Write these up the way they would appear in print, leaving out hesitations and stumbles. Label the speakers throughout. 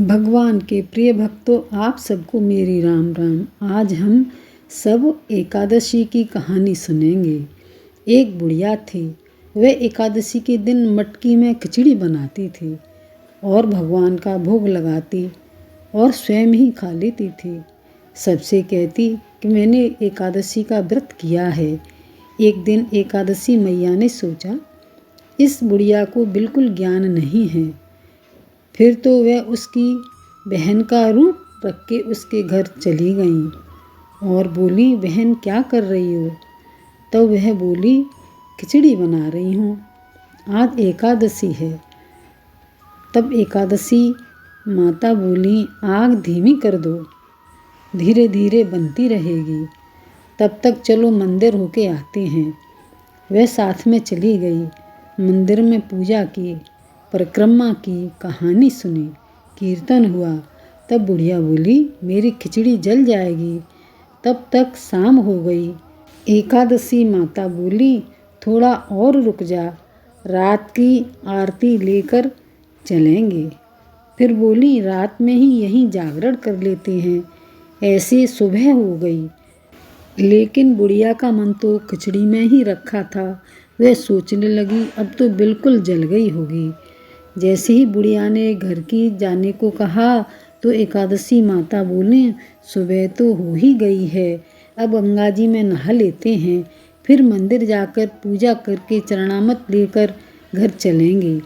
Speaker 1: भगवान के प्रिय भक्तों, आप सबको मेरी राम राम। आज हम सब एकादशी की कहानी सुनेंगे। एक बुढ़िया थी। वह एकादशी के दिन मटकी में खिचड़ी बनाती थी और भगवान का भोग लगाती और स्वयं ही खा लेती थी। सबसे कहती कि मैंने एकादशी का व्रत किया है। एक दिन एकादशी मैया ने सोचा, इस बुढ़िया को बिल्कुल ज्ञान नहीं है। फिर तो वह उसकी बहन का रूप रख के उसके घर चली गई और बोली, बहन क्या कर रही हो? तो वह बोली, खिचड़ी बना रही हूँ, आज एकादशी है। तब एकादशी माता बोली, आग धीमी कर दो, धीरे धीरे बनती रहेगी, तब तक चलो मंदिर होके आते हैं। वह साथ में चली गई। मंदिर में पूजा की, परिक्रमा की, कहानी सुनी, कीर्तन हुआ। तब बुढ़िया बोली, मेरी खिचड़ी जल जाएगी। तब तक शाम हो गई। एकादशी माता बोली, थोड़ा और रुक जा, रात की आरती लेकर चलेंगे। फिर बोली, रात में ही यहीं जागरण कर लेते हैं। ऐसे सुबह हो गई, लेकिन बुढ़िया का मन तो खिचड़ी में ही रखा था। वह सोचने लगी, अब तो बिल्कुल जल गई होगी। जैसे ही बुढ़िया ने घर की जाने को कहा तो एकादशी माता बोले, सुबह तो हो ही गई है, अब गंगा जी में नहा लेते हैं, फिर मंदिर जाकर पूजा करके चरणामत लेकर घर चलेंगे।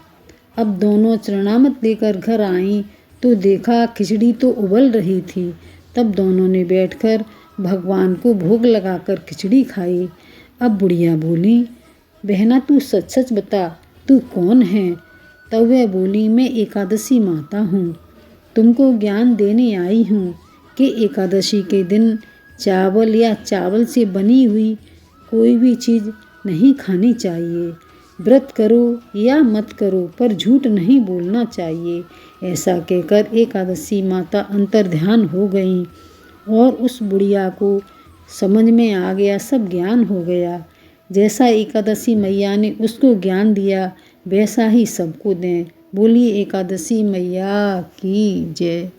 Speaker 1: अब दोनों चरणामत लेकर घर आईं तो देखा खिचड़ी तो उबल रही थी। तब दोनों ने बैठकर भगवान को भोग लगाकर खिचड़ी खाई। अब बुढ़िया बोली, बहना तू सच सच बता, तू कौन है? तब वह बोली, मैं एकादशी माता हूँ, तुमको ज्ञान देने आई हूँ कि एकादशी के दिन चावल या चावल से बनी हुई कोई भी चीज़ नहीं खानी चाहिए। व्रत करो या मत करो, पर झूठ नहीं बोलना चाहिए। ऐसा कहकर एकादशी माता अंतर्ध्यान हो गई और उस बुढ़िया को समझ में आ गया, सब ज्ञान हो गया। जैसा एकादशी मैया ने उसको ज्ञान दिया, वैसा ही सबको दें। बोलिए एकादशी मैया की जय।